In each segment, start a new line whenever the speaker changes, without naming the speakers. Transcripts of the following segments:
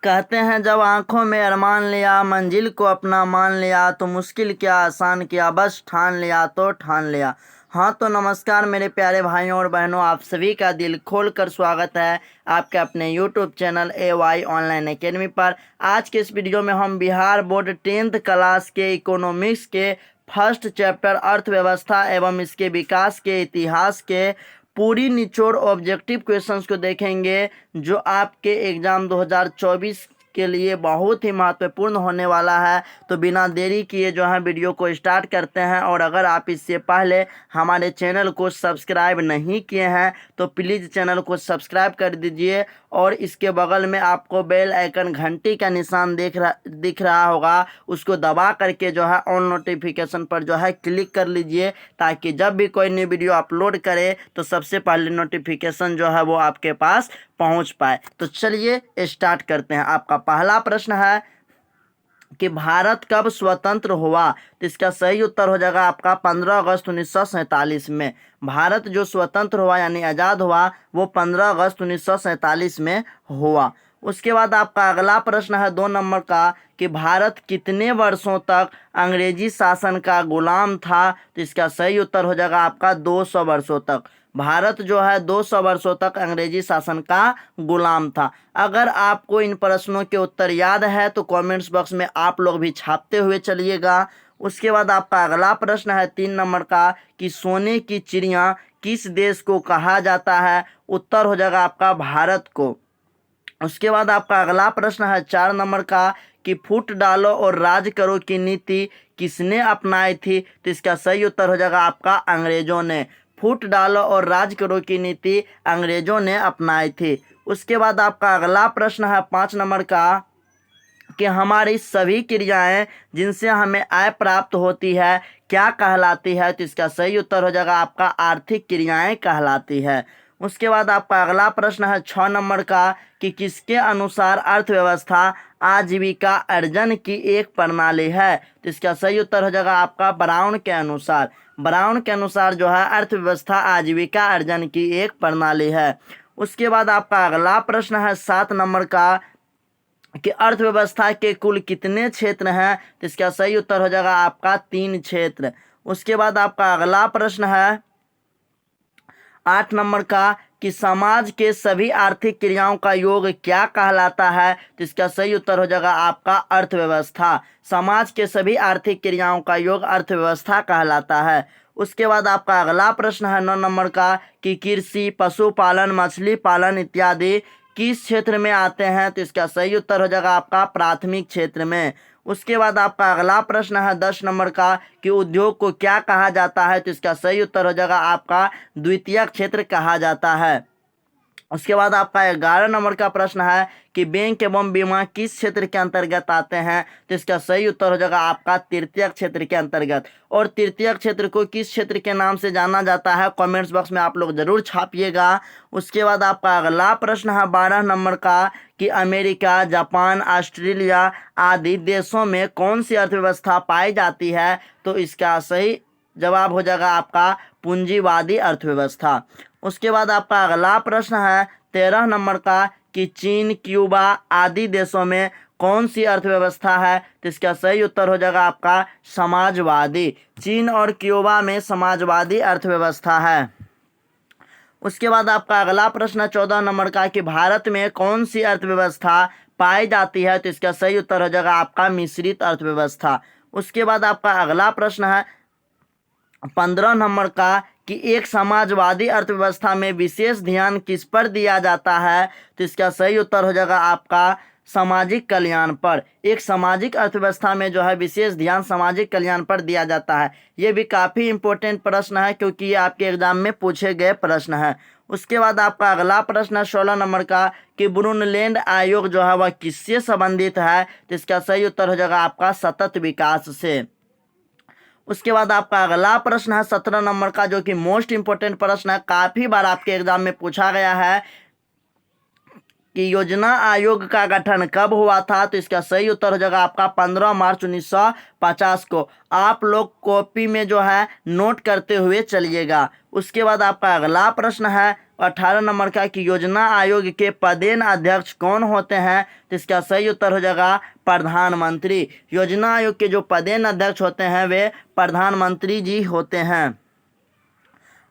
कहते हैं जब आंखों में अरमान लिया, मंजिल को अपना मान लिया, तो मुश्किल क्या आसान किया, बस ठान लिया तो ठान लिया। हाँ तो नमस्कार मेरे प्यारे भाइयों और बहनों, आप सभी का दिल खोल कर स्वागत है आपके अपने YouTube channel AY online academy पर। आज के इस वीडियो में हम बिहार बोर्ड 10th क्लास के इकोनॉमिक्स के फर्स्ट चैप्टर अर्थव्यवस्था एवं इसके विकास के इतिहास के पूरी निचोड़ ऑब्जेक्टिव क्वेश्चंस को देखेंगे, जो आपके एग्ज़ाम 2024 के लिए बहुत ही महत्वपूर्ण होने वाला है। तो बिना देरी किए जो है वीडियो को स्टार्ट करते हैं। और अगर आप इससे पहले हमारे चैनल को सब्सक्राइब नहीं किए हैं तो प्लीज़ चैनल को सब्सक्राइब कर दीजिए और इसके बगल में आपको बेल आइकन घंटी का निशान दिख रहा होगा, उसको दबा करके जो है ऑल नोटिफिकेशन पर जो है क्लिक कर लीजिए, ताकि जब भी कोई न्यू वीडियो अपलोड करे तो सबसे पहले नोटिफिकेशन जो है वो आपके पास पहुंच पाए। तो चलिए स्टार्ट करते हैं। आपका पहला प्रश्न है कि भारत कब स्वतंत्र हुआ, तो इसका सही उत्तर हो जाएगा आपका 15 अगस्त 1947 में। भारत जो स्वतंत्र हुआ यानी आज़ाद हुआ वो 15 अगस्त 1947 में हुआ। उसके बाद आपका अगला प्रश्न है 2 नंबर का कि भारत कितने वर्षों तक अंग्रेजी शासन का गुलाम था, तो इसका सही उत्तर हो जाएगा आपका 200 वर्षों तक। भारत जो है 200 वर्षों तक अंग्रेजी शासन का गुलाम था। अगर आपको इन प्रश्नों के उत्तर याद है तो कमेंट्स बॉक्स में आप लोग भी छापते हुए चलिएगा। उसके बाद आपका अगला प्रश्न है 3 नंबर का कि सोने की चिड़िया किस देश को कहा जाता है, उत्तर हो जाएगा आपका भारत को। उसके बाद आपका अगला प्रश्न है 4 नंबर का कि फूट डालो और राज करो की नीति किसने अपनाई थी, तो इसका सही उत्तर हो जाएगा आपका अंग्रेजों ने। फूट डालो और राज करो की नीति अंग्रेजों ने अपनाई थी। उसके बाद आपका अगला प्रश्न है 5 नंबर का कि हमारी सभी क्रियाएं जिनसे हमें आय प्राप्त होती है क्या कहलाती है, तो इसका सही उत्तर हो जाएगा आपका आर्थिक क्रियाएं कहलाती है। उसके बाद आपका अगला प्रश्न है 6 नंबर का कि किसके अनुसार अर्थव्यवस्था आजीविका अर्जन की एक प्रणाली है, तो इसका सही उत्तर हो जाएगा आपका ब्राउन के अनुसार। ब्राउन के अनुसार जो है अर्थव्यवस्था आजीविका अर्जन की एक प्रणाली है। उसके बाद आपका अगला प्रश्न है 7 नंबर का कि अर्थव्यवस्था के कुल कितने क्षेत्र हैं, तो इसका सही उत्तर हो जाएगा आपका 3 क्षेत्र। उसके बाद आपका अगला प्रश्न है 8 नंबर का कि समाज के सभी आर्थिक क्रियाओं का योग क्या कहलाता है, तो इसका सही उत्तर हो जाएगा आपका अर्थव्यवस्था। समाज के सभी आर्थिक क्रियाओं का योग अर्थव्यवस्था कहलाता है। उसके बाद आपका अगला प्रश्न है 9 नंबर का कि कृषि, पशुपालन, मछली पालन इत्यादि किस क्षेत्र में आते हैं, तो इसका सही उत्तर हो जाएगा आपका प्राथमिक क्षेत्र में। उसके बाद आपका अगला प्रश्न है 10 नंबर का कि उद्योग को क्या कहा जाता है, तो इसका सही उत्तर हो जाएगा आपका द्वितीयक क्षेत्र कहा जाता है। उसके बाद आपका 11 नंबर का प्रश्न है कि बैंक एवं बीमा किस क्षेत्र के अंतर्गत आते हैं, तो इसका सही उत्तर हो जाएगा आपका तृतीयक क्षेत्र के अंतर्गत। और तृतीयक क्षेत्र को किस क्षेत्र के नाम से जाना जाता है कमेंट्स बॉक्स में आप लोग जरूर छापिएगा। उसके बाद आपका अगला प्रश्न है 12 नंबर का कि अमेरिका, जापान, ऑस्ट्रेलिया आदि देशों में कौन सी अर्थव्यवस्था पाई जाती है, तो इसका सही जवाब हो जाएगा आपका पूंजीवादी अर्थव्यवस्था। उसके बाद आपका अगला प्रश्न है 13 नंबर का कि चीन, क्यूबा आदि देशों में कौन सी अर्थव्यवस्था है, तो इसका सही उत्तर हो जाएगा आपका समाजवादी। चीन और क्यूबा में समाजवादी अर्थव्यवस्था है। उसके बाद आपका अगला प्रश्न 14 नंबर का कि भारत में कौन सी अर्थव्यवस्था पाई जाती है, तो इसका सही उत्तर हो जाएगा आपका मिश्रित अर्थव्यवस्था। उसके बाद आपका अगला प्रश्न है 15 नंबर का कि एक समाजवादी अर्थव्यवस्था में विशेष ध्यान किस पर दिया जाता है, तो इसका सही उत्तर हो जाएगा आपका सामाजिक कल्याण पर। एक सामाजिक अर्थव्यवस्था में जो है विशेष ध्यान सामाजिक कल्याण पर दिया जाता है। ये भी काफ़ी इंपॉर्टेंट प्रश्न है क्योंकि ये आपके एग्जाम में पूछे गए प्रश्न है। उसके बाद आपका अगला प्रश्न है 16 नंबर का कि ब्रूनलैंड आयोग जो है वह किससे संबंधित है, तो इसका सही उत्तर हो जाएगा आपका सतत विकास से। उसके बाद आपका अगला प्रश्न है 17 नंबर का, जो कि मोस्ट इंपोर्टेंट प्रश्न है, काफ़ी बार आपके एग्जाम में पूछा गया है कि योजना आयोग का गठन कब हुआ था, तो इसका सही उत्तर हो जाएगा आपका 15 मार्च 1950 को। आप लोग कॉपी में जो है नोट करते हुए चलिएगा। उसके बाद आपका अगला प्रश्न है 18 नंबर का कि योजना आयोग के पदेन अध्यक्ष कौन होते हैं, तो इसका सही उत्तर हो जाएगा प्रधानमंत्री। योजना आयोग के जो पदेन अध्यक्ष होते हैं वे प्रधानमंत्री जी होते हैं।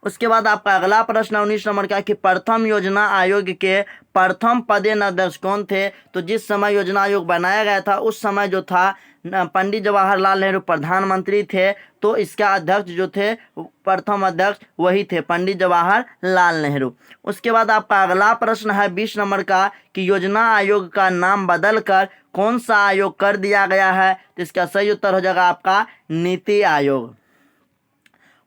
उसके बाद आपका अगला प्रश्न 19 नंबर का कि प्रथम योजना आयोग के प्रथम पदेन अध्यक्ष कौन थे, तो जिस समय योजना आयोग बनाया गया था उस समय जो था पंडित जवाहरलाल नेहरू प्रधानमंत्री थे, तो इसका अध्यक्ष जो थे प्रथम अध्यक्ष वही थे पंडित जवाहरलाल नेहरू। उसके बाद आपका अगला प्रश्न है 20 नंबर का कि योजना आयोग का नाम बदलकर कौन सा आयोग कर दिया गया है, तो इसका सही उत्तर हो जाएगा आपका नीति आयोग।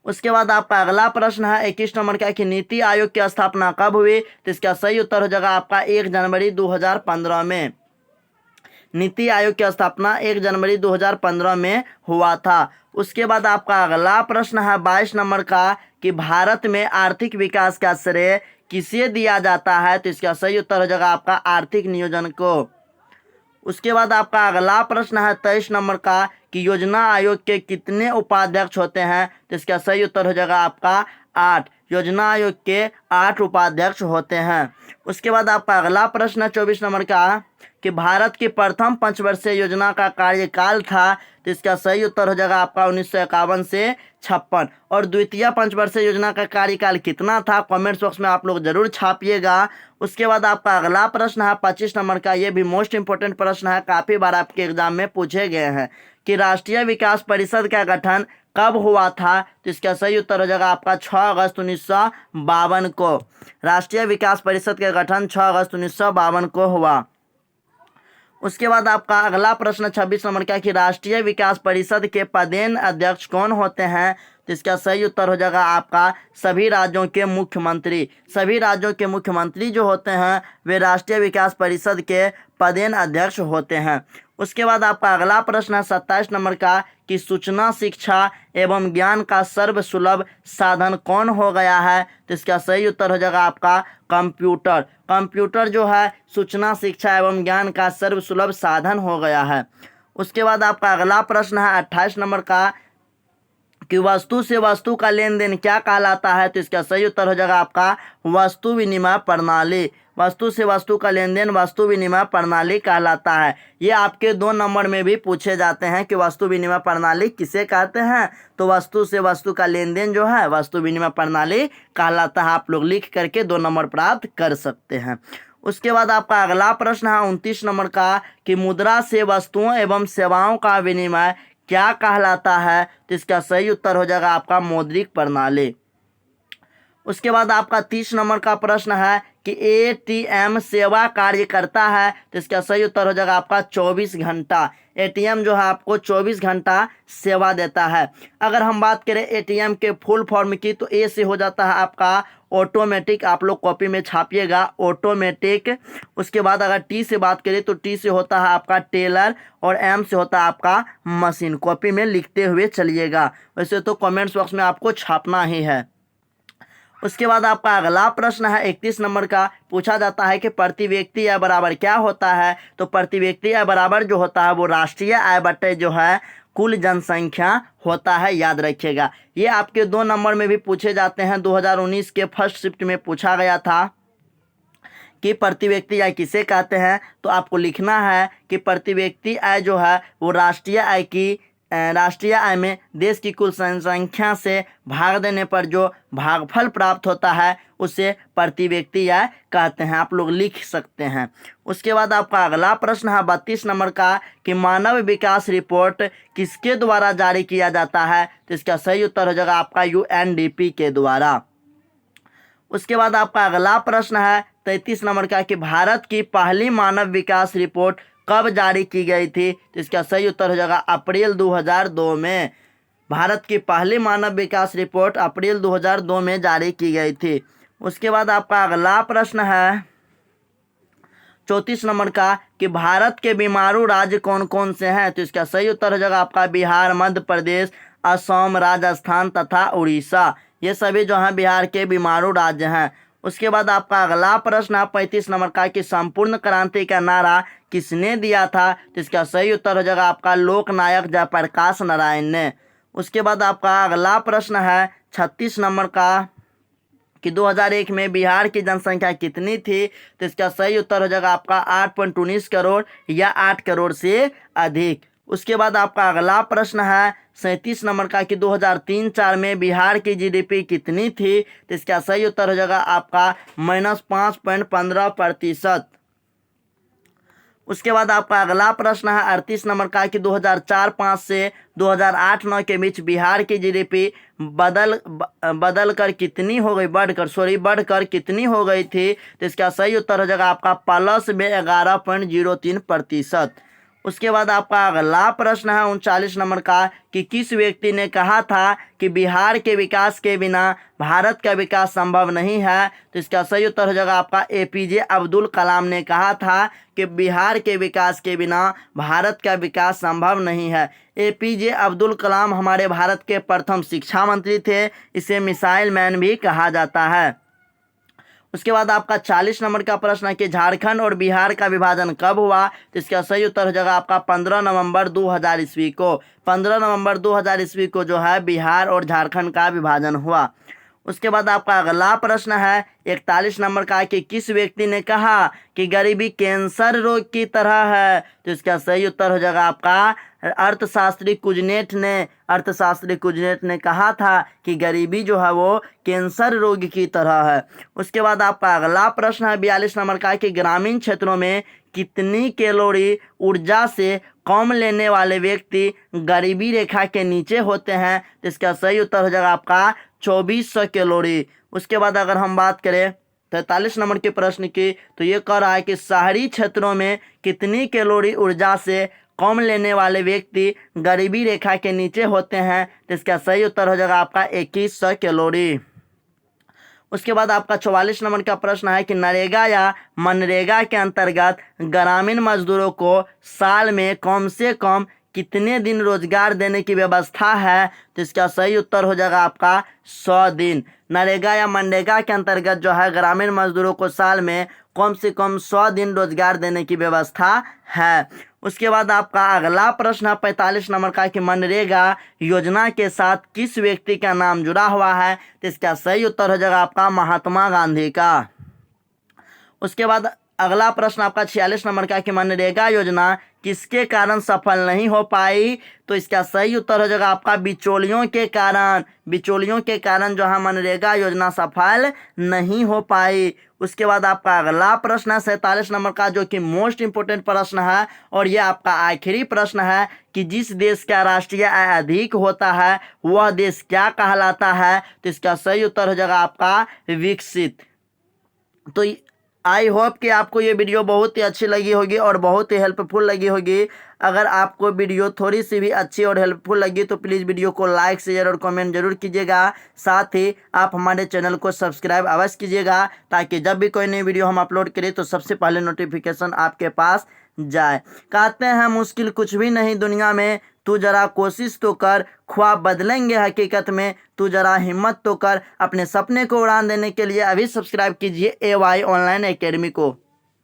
उसके बाद आपका अगला प्रश्न है 21 नंबर का कि नीति आयोग की स्थापना कब हुई, तो इसका सही उत्तर हो जाएगा आपका 1 जनवरी 2015 में। नीति आयोग की स्थापना 1 जनवरी 2015 में हुआ था। उसके बाद आपका अगला प्रश्न है 22 नंबर का कि भारत में आर्थिक विकास का श्रेय किसे दिया जाता है, तो इसका सही उत्तर हो जाएगा आपका आर्थिक नियोजन को। उसके बाद आपका अगला प्रश्न है 23 नंबर का कि योजना आयोग के कितने उपाध्यक्ष होते हैं, तो इसका सही उत्तर हो जाएगा आपका 8। योजना आयोग के 8 उपाध्यक्ष होते हैं। उसके बाद आपका अगला प्रश्न है 24 नंबर का कि भारत की प्रथम पंचवर्षीय योजना का कार्यकाल था, तो इसका सही उत्तर हो जाएगा आपका 1951 से 56। और द्वितीय पंचवर्षीय योजना का कार्यकाल कितना था, कमेंट्स बॉक्स में आप लोग जरूर छापिएगा। उसके बाद आपका अगला प्रश्न है 25 नंबर का, ये भी मोस्ट इंपोर्टेंट प्रश्न है, काफ़ी बार आपके एग्जाम में पूछे गए हैं कि राष्ट्रीय विकास परिषद का गठन कब हुआ था, तो इसका सही उत्तर हो जाएगा आपका 6 अगस्त 1952 को। राष्ट्रीय विकास परिषद का गठन 6 अगस्त 1952 को हुआ। उसके बाद आपका अगला प्रश्न 26 नंबर का कि राष्ट्रीय विकास परिषद के पदेन अध्यक्ष कौन होते हैं, तो इसका सही उत्तर हो जाएगा आपका सभी राज्यों के मुख्यमंत्री। सभी राज्यों के मुख्यमंत्री जो होते हैं वे राष्ट्रीय विकास परिषद के पदेन अध्यक्ष होते हैं। उसके बाद आपका अगला प्रश्न है 27 नंबर का कि सूचना शिक्षा एवं ज्ञान का सर्वसुलभ साधन कौन हो गया है, तो इसका सही उत्तर हो जाएगा आपका कंप्यूटर। कंप्यूटर जो है सूचना शिक्षा एवं ज्ञान का सर्वसुलभ साधन हो गया है। उसके बाद आपका अगला प्रश्न है 28 नंबर का कि वस्तु से वस्तु का लेन देन क्या कहलाता है, तो इसका सही उत्तर हो जाएगा आपका वस्तु विनिमय प्रणाली। वस्तु से वस्तु का लेन देन वस्तु विनिमय प्रणाली कहलाता है। ये आपके 2 नंबर में भी पूछे जाते हैं कि वस्तु विनिमय प्रणाली किसे कहते हैं, तो वस्तु से वस्तु का लेन देन जो है वस्तु विनिमय प्रणाली कहलाता है। आप लोग लिख करके 2 नंबर प्राप्त कर सकते हैं। उसके बाद आपका अगला प्रश्न है 29 नंबर का कि मुद्रा से वस्तुओं एवं सेवाओं का विनिमय क्या कहलाता है, तो इसका सही उत्तर हो जाएगा आपका मौद्रिक प्रणाली। उसके बाद आपका 30 नंबर का प्रश्न है कि एटीएम सेवा कार्य करता है, तो इसका सही उत्तर हो जाएगा आपका 24 घंटा। एटीएम जो है आपको 24 घंटा सेवा देता है। अगर हम बात करें एटीएम के फुल फॉर्म की, तो ए से हो जाता है आपका ऑटोमेटिक, आप लोग कॉपी में छापिएगा ऑटोमेटिक। उसके बाद अगर टी से बात करें तो टी से होता है आपका टेलर और एम से होता है आपका मशीन। कॉपी में लिखते हुए चलिएगा, वैसे तो कमेंट्स बॉक्स में आपको छापना ही है। उसके बाद आपका अगला प्रश्न है 31 नंबर का, पूछा जाता है कि प्रति व्यक्ति आय बराबर क्या होता है, तो प्रति व्यक्ति आय बराबर जो होता है वो राष्ट्रीय आय बटे जो है कुल जनसंख्या होता है, याद रखिएगा। ये आपके 2 नंबर में भी पूछे जाते हैं। 2019 के फर्स्ट शिफ्ट में पूछा गया था कि प्रति व्यक्ति आय किसे कहते हैं, तो आपको लिखना है कि प्रति व्यक्ति आय जो है वो राष्ट्रीय आय में देश की कुल जनसंख्या से भाग देने पर जो भागफल प्राप्त होता है उसे प्रति व्यक्ति आय कहते हैं, आप लोग लिख सकते हैं। उसके बाद आपका अगला प्रश्न है 32 नंबर का कि मानव विकास रिपोर्ट किसके द्वारा जारी किया जाता है, तो इसका सही उत्तर हो जाएगा आपका यूएनडीपी के द्वारा। उसके बाद आपका अगला प्रश्न है 33 नंबर का कि भारत की पहली मानव विकास रिपोर्ट कब जारी की गई थी, तो इसका सही उत्तर हो जाएगा अप्रैल 2002 में। भारत की पहली मानव विकास रिपोर्ट अप्रैल 2002 में जारी की गई थी। उसके बाद आपका अगला प्रश्न है 34 नंबर का कि भारत के बीमारू राज्य कौन कौन से हैं, तो इसका सही उत्तर हो जाएगा आपका बिहार, मध्य प्रदेश, असम, राजस्थान तथा उड़ीसा। ये सभी जो हैं बिहार के बीमारू राज्य हैं। उसके बाद आपका अगला प्रश्न है 35 नंबर का कि संपूर्ण क्रांति का नारा किसने दिया था, तो इसका सही उत्तर हो जाएगा आपका लोकनायक जयप्रकाश नारायण ने। उसके बाद आपका अगला प्रश्न है 36 नंबर का कि 2001 में बिहार की जनसंख्या कितनी थी, तो इसका सही उत्तर हो जाएगा आपका 8.19 करोड़ या 8 करोड़ से अधिक। उसके बाद आपका अगला प्रश्न है 37 नंबर का कि 2003-04 में बिहार की जीडीपी कितनी थी, तो इसका सही उत्तर हो जाएगा आपका -5.15%। उसके बाद आपका अगला प्रश्न है 38 नंबर का कि 2004-05 से 2008-09 के बीच बिहार की जीडीपी बढ़कर कितनी हो गई थी, तो इसका सही उत्तर हो जाएगा आपका +11.03%। उसके बाद आपका अगला प्रश्न है 39 नंबर का कि किस व्यक्ति ने कहा था कि बिहार के विकास के बिना भारत का विकास संभव नहीं है, तो इसका सही उत्तर हो जाएगा आपका एपीजे अब्दुल कलाम ने कहा था कि बिहार के विकास के बिना भारत का विकास संभव नहीं है। एपीजे अब्दुल कलाम हमारे भारत के प्रथम शिक्षा मंत्री थे, इसे मिसाइल मैन भी कहा जाता है। उसके बाद आपका 40 नंबर का प्रश्न है कि झारखंड और बिहार का विभाजन कब हुआ, तो इसका सही उत्तर हो जाएगा आपका 15 नवंबर 2000 ईस्वी को। 15 नवंबर 2000 ईस्वी को जो है बिहार और झारखंड का विभाजन हुआ। उसके बाद आपका अगला प्रश्न है 41 नंबर का कि किस व्यक्ति ने कहा कि गरीबी कैंसर रोग की तरह है, तो इसका सही उत्तर हो जाएगा आपका अर्थशास्त्री कुजनेट ने कहा था कि गरीबी जो है वो कैंसर रोग की तरह है। उसके बाद आपका अगला प्रश्न है 42 नंबर का कि ग्रामीण क्षेत्रों में कितनी कैलोरी ऊर्जा से कम लेने वाले व्यक्ति गरीबी रेखा के नीचे होते हैं, तो इसका सही उत्तर हो जाएगा आपका 2400 कैलोरी। उसके बाद अगर हम बात करें 43 नंबर के प्रश्न की, तो ये कह रहा है कि शहरी क्षेत्रों में कितनी कैलोरी ऊर्जा से कम लेने वाले व्यक्ति गरीबी रेखा के नीचे होते हैं, तो इसका सही उत्तर हो जाएगा आपका 2100 कैलोरी। उसके बाद आपका 44 नंबर का प्रश्न है कि नरेगा या मनरेगा के अंतर्गत ग्रामीण मजदूरों को साल में कम से कम कितने दिन रोजगार देने की व्यवस्था है, तो इसका सही उत्तर हो जाएगा आपका 100 दिन। नरेगा या मनरेगा के अंतर्गत जो है ग्रामीण मजदूरों को साल में कम से कम 100 दिन रोजगार देने की व्यवस्था है। उसके बाद आपका अगला प्रश्न है 45 नंबर का कि मनरेगा योजना के साथ किस व्यक्ति का नाम जुड़ा हुआ है, तो इसका सही उत्तर हो जाएगा आपका महात्मा गांधी का। उसके बाद अगला प्रश्न आपका 46 नंबर का कि मनरेगा योजना किसके कारण सफल नहीं हो पाई, तो इसका सही उत्तर हो जाएगा आपका बिचौलियों के कारण जो है मनरेगा योजना सफल नहीं हो पाई। उसके बाद आपका अगला प्रश्न है 47 नंबर का जो कि मोस्ट इंपोर्टेंट प्रश्न है और यह आपका आखिरी प्रश्न है कि जिस देश का राष्ट्रीय आय अधिक होता है वह देश क्या कहलाता है, तो इसका सही उत्तर हो जाएगा आपका विकसित। तो आई होप कि आपको ये वीडियो बहुत ही अच्छी लगी होगी और बहुत ही हेल्पफुल लगी होगी। अगर आपको वीडियो थोड़ी सी भी अच्छी और हेल्पफुल लगी तो प्लीज़ वीडियो को लाइक शेयर और कमेंट जरूर कीजिएगा। साथ ही आप हमारे चैनल को सब्सक्राइब अवश्य कीजिएगा ताकि जब भी कोई नई वीडियो हम अपलोड करें तो सबसे पहले नोटिफिकेशन आपके पास जाए। कहते हैं मुश्किल कुछ भी नहीं दुनिया में, तू जरा कोशिश तो कर, ख्वाब बदलेंगे हकीकत में, तू जरा हिम्मत तो कर। अपने सपने को उड़ान देने के लिए अभी सब्सक्राइब कीजिए AY ऑनलाइन एकेडमी को।